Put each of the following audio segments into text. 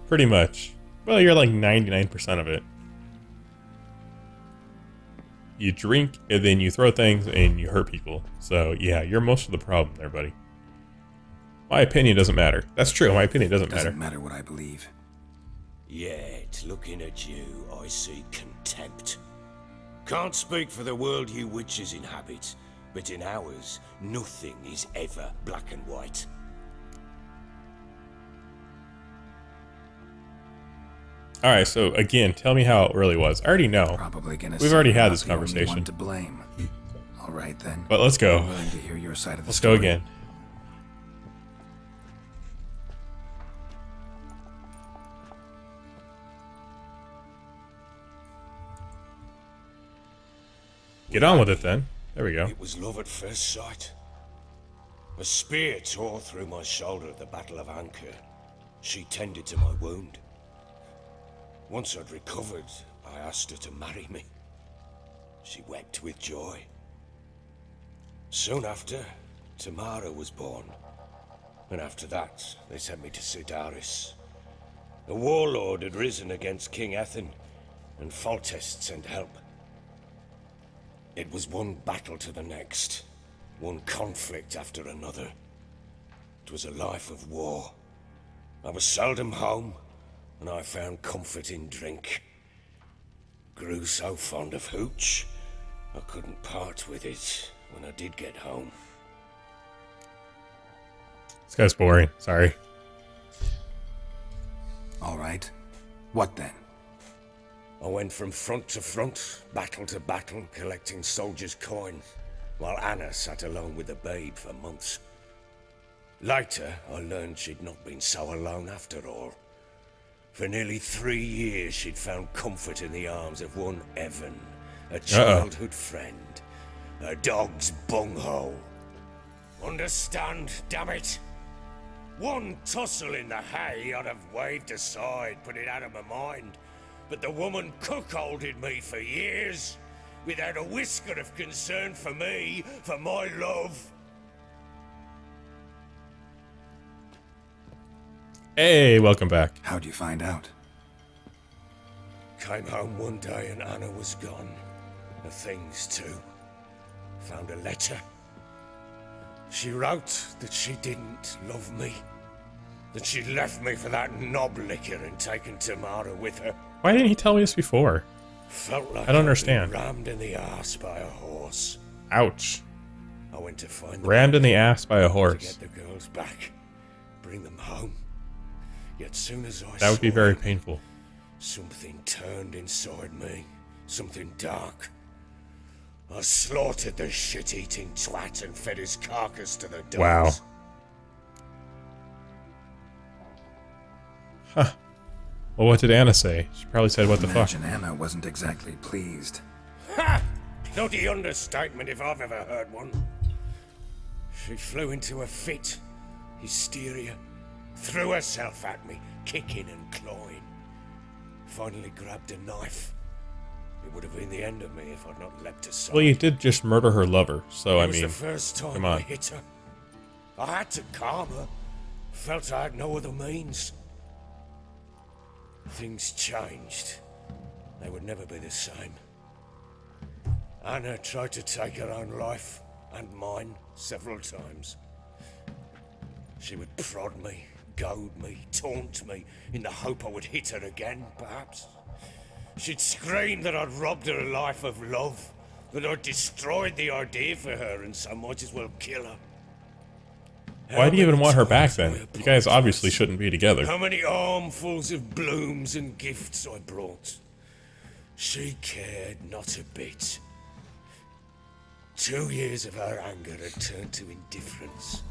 Pretty much. Well, you're like 99% of it. You drink, and then you throw things, and you hurt people. So, yeah, you're most of the problem there, buddy. My opinion doesn't matter. That's true, my opinion doesn't matter. Doesn't matter what I believe. Yet, looking at you, I see contempt. Can't speak for the world you witches inhabit, but in ours, nothing is ever black and white. Alright, so again, tell me how it really was. I already know. Probably gonna We've say already had I'm this not the only conversation. one to blame. All right then. But let's go. I'm willing to hear your side of the Let's story. go again. Get on with it then. There we go. It was love at first sight. A spear tore through my shoulder at the Battle of Anchor. She tended to my wound. Once I'd recovered, I asked her to marry me. She wept with joy. Soon after, Tamara was born. And after that, they sent me to Sidaris. A warlord had risen against King Ethan, and Foltest sent help. It was one battle to the next, one conflict after another. It was a life of war. I was seldom home, and I found comfort in drink. Grew so fond of hooch, I couldn't part with it when I did get home. This guy's boring. Sorry. All right. What then? I went from front to front, battle to battle, collecting soldiers' coin, while Anna sat alone with the babe for months. Later, I learned she'd not been so alone after all. For nearly 3 years, she'd found comfort in the arms of one Evan, a childhood friend, a dog's bunghole. Understand, damn it? One tussle in the hay I'd have waved aside, put it out of my mind. But the woman cuckolded me for years, without a whisker of concern for me, for my love. Hey, welcome back. How'd you find out? Came home one day and Anna was gone. The things too. Found a letter. She wrote that she didn't love me. That she'd left me for that knob licker and taken Tamara with her. Why didn't he tell me this before? Felt like I don't I'd understand. been rammed in the ass by a horse. Ouch. I went to find Rammed in the ass by a to horse. get the girls back, bring them home. Yet soon as I That would be saw very them, painful. something turned inside me, something dark. I slaughtered the shit-eating twat and fed his carcass to the dogs. Wow. Huh. Well, what did Anna say? She probably said, what the fuck? Imagine Anna wasn't exactly pleased. Ha! Bloody understatement if I've ever heard one. She flew into a fit, hysteria, threw herself at me, kicking and clawing. Finally grabbed a knife. It would have been the end of me if I'd not leapt aside. Well, you did just murder her lover, so I It was mean, the first time come I on. hit her. I had to calm her. Felt I had no other means. Things changed. They would never be the same. Anna tried to take her own life, and mine, several times. She would prod me, goad me, taunt me, in the hope I would hit her again, perhaps. She'd scream that I'd robbed her life of love, that I'd destroyed the idea for her, and so might as well kill her. Why do you even want her back I then? You guys obviously apologized. shouldn't be together. How many armfuls of blooms and gifts I brought. She cared not a bit. 2 years of her anger had turned to indifference,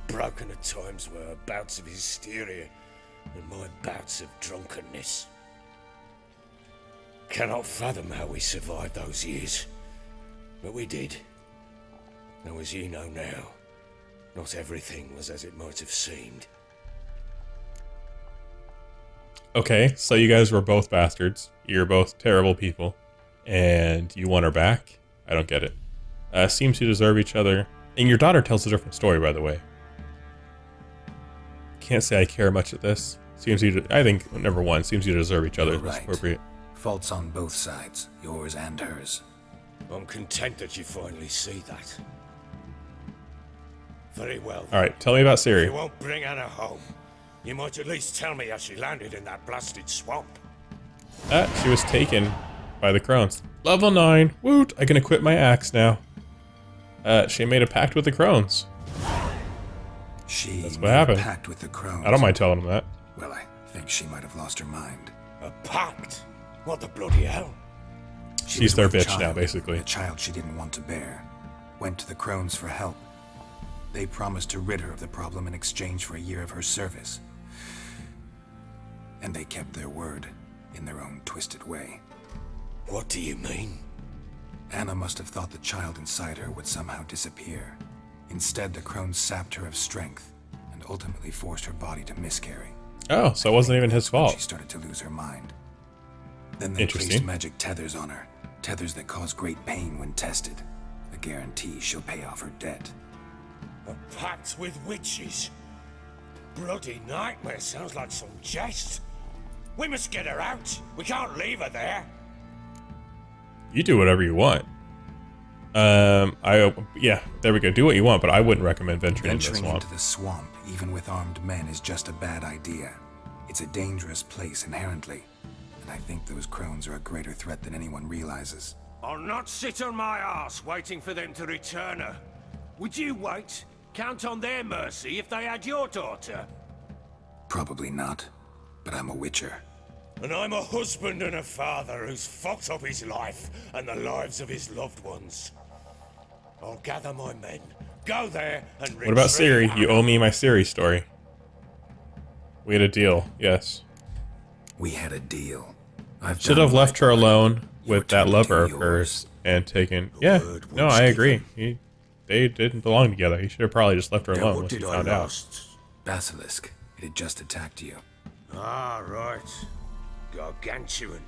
broken at times by her bouts of hysteria and my bouts of drunkenness. Cannot fathom how we survived those years, but we did. Though as you know now, not everything was as it might have seemed. Okay, so you guys were both bastards. You're both terrible people. And you want her back? I don't get it. Seems you deserve each other. And your daughter tells a different story, by the way. Can't say I care much at this. Seems you. I think number one seems you deserve each other. You're That's right. appropriate. Faults on both sides, yours and hers. I'm content that you finally see that. Very well. All right, tell me about If Siri. you won't bring Anna home, you might at least tell me how she landed in that blasted swamp. She was taken by the crones. Level 9. Woot! I can equip my axe now. She made a pact with the crones. She That's what made a happened. pact with the crones. I don't mind telling them that. Well, I think she might have lost her mind. A pact? What the bloody hell? She She's was their with a bitch now, child, basically. A child she didn't want to bear. Went to the crones for help. They promised to rid her of the problem in exchange for a year of her service. And they kept their word, in their own twisted way. What do you mean? Anna must have thought the child inside her would somehow disappear. Instead, the crones sapped her of strength, and ultimately forced her body to miscarry. Oh, so it wasn't even his She fault. started to lose her mind. Then they placed Interesting. magic tethers on her. Tethers that cause great pain when tested. A guarantee she'll pay off her debt. A pact with witches? Bloody nightmare, sounds like some jest. We must get her out. We can't leave her there. You do whatever you want. Yeah, there we go. Do what you want, but I wouldn't recommend venturing into the Venturing swamp. into the swamp, even with armed men, is just a bad idea. It's a dangerous place inherently, and I think those crones are a greater threat than anyone realizes. I'll not sit on my ass waiting for them to return her. Would you wait? Count on their mercy if they had your daughter? Probably not, but I'm a witcher. And I'm a husband and a father who's fucked up his life and the lives of his loved ones. I'll gather my men, go there and What about Siri? You owe me my Siri story. We had a deal, yes. We had a deal. I've Should done have left my her part. alone Your with that turn lover to of yours. hers and taken. Yeah, word no, was I agree. given. They didn't belong together. He should have probably just left her Now, alone what once he did I found out. lost? Basilisk. It had just attacked you. Ah, right. Gargantuan.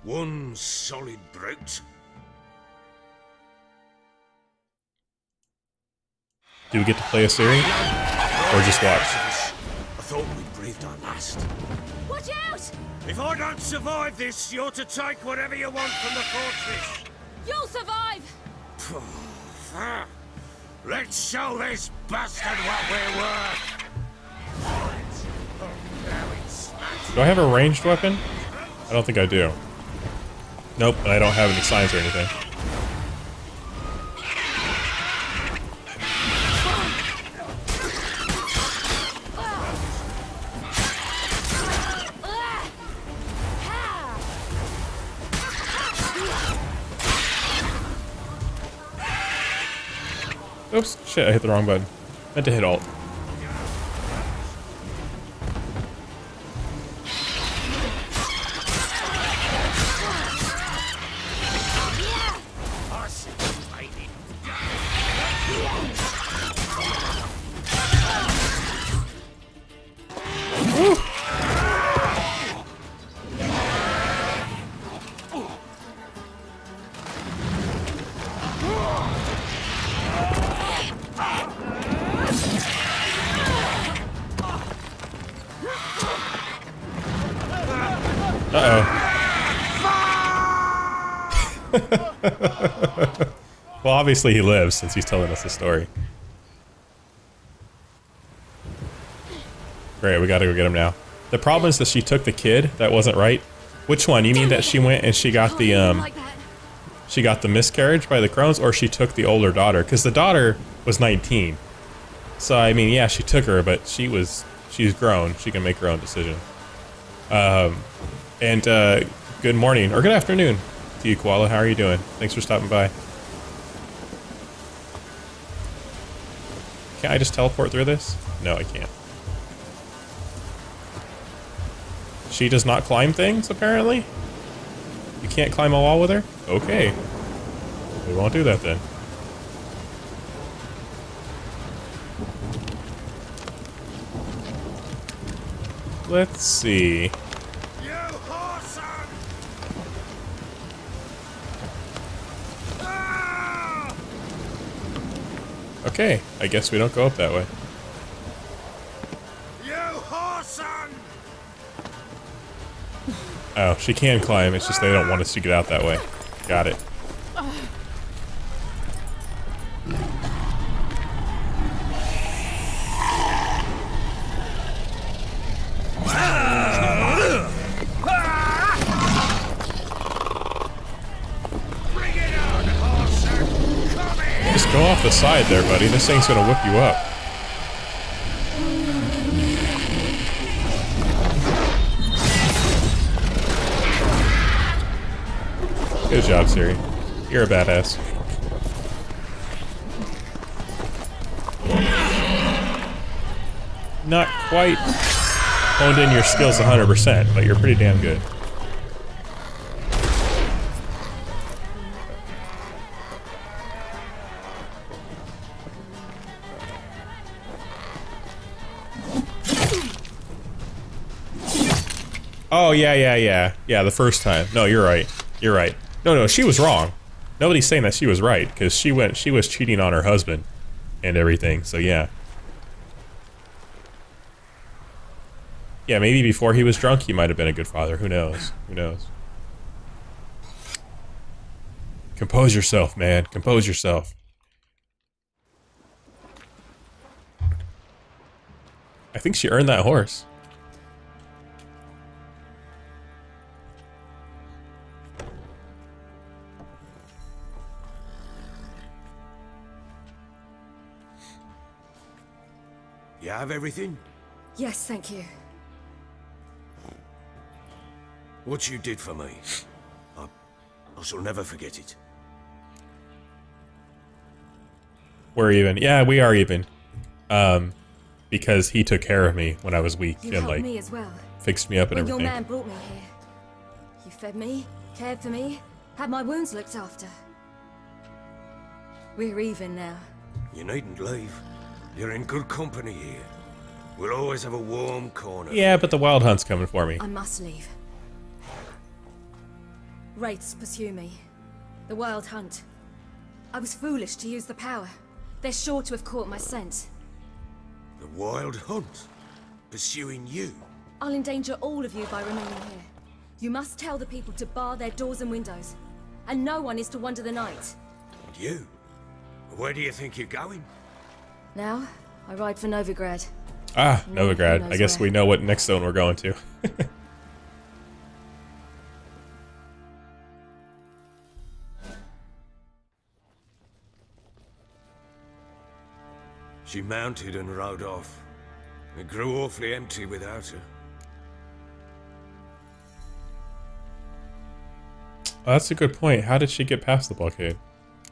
One solid brute. Do we get to play a Siri? Or just watch? I thought we breathed our last. Watch out! If I don't survive this, you're to take whatever you want from the fortress. You'll survive! Let's show this bastard what we're worth. Oh, now it's smashed. Do I have a ranged weapon? I don't think I do. Nope, and I don't have any signs or anything. Oops, shit, I hit the wrong button. Meant to hit Alt. Well, obviously he lives since he's telling us the story. Great, we gotta go get him now. The problem is that she took the kid. That wasn't right. Which one? You mean that she went and she got the she got the miscarriage by the crones, or she took the older daughter? Because the daughter was 19. So I mean, yeah, she took her, but she's grown. She can make her own decision. Good morning or good afternoon to you, Koala. How are you doing? Thanks for stopping by. Can't I just teleport through this? No, I can't. She does not climb things, apparently? You can't climb a wall with her? Okay. We won't do that then. Let's see. You whoreson! Ah! Okay, I guess we don't go up that way. You whoreson! Oh, she can climb, it's just they don't want us to get out that way. Got it. Just go off the side there, buddy. This thing's gonna whip you up. Good job, Siri. You're a badass. Not quite honed in your skills 100%, but you're pretty damn good. Oh, yeah, the first time. No, you're right. You're right. No, she was wrong. Nobody's saying that she was right, because she was cheating on her husband and everything, so yeah. Yeah, maybe before he was drunk, he might have been a good father. Who knows? Who knows? Compose yourself, man. Compose yourself. I think she earned that horse. You have everything? Yes, thank you. What you did for me, I shall never forget it. We're even. Yeah, we are even. Because he took care of me when I was weak You and helped like me as well. fixed me up and When everything. your man brought me here, you fed me, cared for me, had my wounds looked after. We're even now. You needn't leave. You're in good company here. We'll always have a warm corner. Yeah, but the wild hunt's coming for me. I must leave. Wraiths pursue me. The wild hunt. I was foolish to use the power. They're sure to have caught my scent. The wild hunt? Pursuing you? I'll endanger all of you by remaining here. You must tell the people to bar their doors and windows. And no one is to wander the night. And you? Where do you think you're going? Now, I ride for Novigrad. Ah, No one Novigrad. knows I guess where. we know what next zone we're going to. She mounted and rode off. It grew awfully empty without her. Oh, that's a good point. How did she get past the blockade?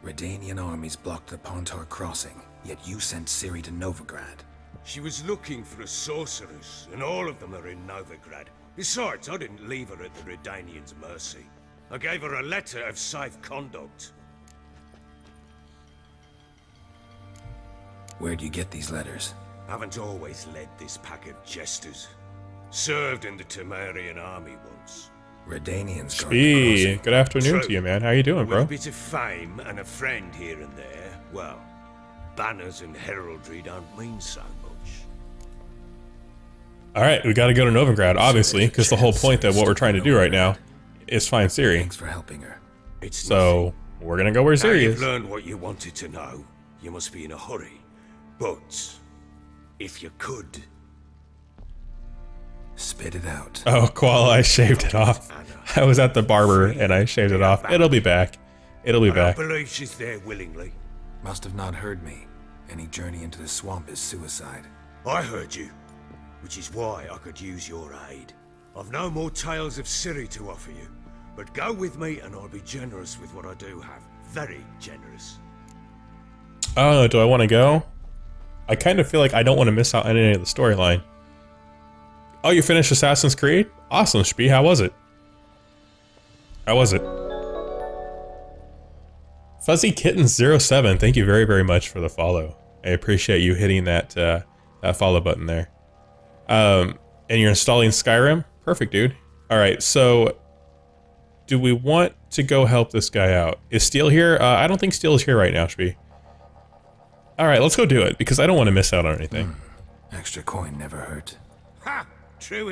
Redanian armies blocked the Pontar crossing, yet you sent Ciri to Novigrad. She was looking for a sorceress, and all of them are in Novigrad. Besides, I didn't leave her at the Redanians' mercy. I gave her a letter of safe conduct. Where'd you get these letters? Haven't always led this pack of jesters. Served in the Temerian army once. Redanians guard the Spee, crossing. good afternoon True. to you, man. How you doing, With bro? a bit of fame and a friend here and there, well, banners and heraldry don't mean so much. Alright, we gotta go to Novigrad, obviously, because the whole point of what we're trying to do right now is find Ciri. Thanks for helping her. It's So, we're gonna go where nothing. Now Ciri you've is. learned what you wanted to know. You must be in a hurry. But, if you could... Spit it out. Oh, Koala, I shaved it off. I was at the barber and I shaved it off. It'll be back. It'll be I don't back. believe she's there willingly. Must have not heard me. Any journey into the swamp is suicide. I heard you, which is why I could use your aid. I've no more tales of Ciri to offer you, but go with me and I'll be generous with what I do have. Very generous. Oh, do I want to go? I kind of feel like I don't want to miss out on any of the storyline. Oh, you finished Assassin's Creed? Awesome, Spee. How was it? How was it? Fuzzy Kitten 07, thank you very, very much for the follow. I appreciate you hitting that that follow button there. And you're installing Skyrim? Perfect, dude. Alright, so do we want to go help this guy out? Is Steel here? I don't think Steel is here right now, Spee. Alright, let's go do it, because I don't want to miss out on anything. Extra coin never hurt. Ha! True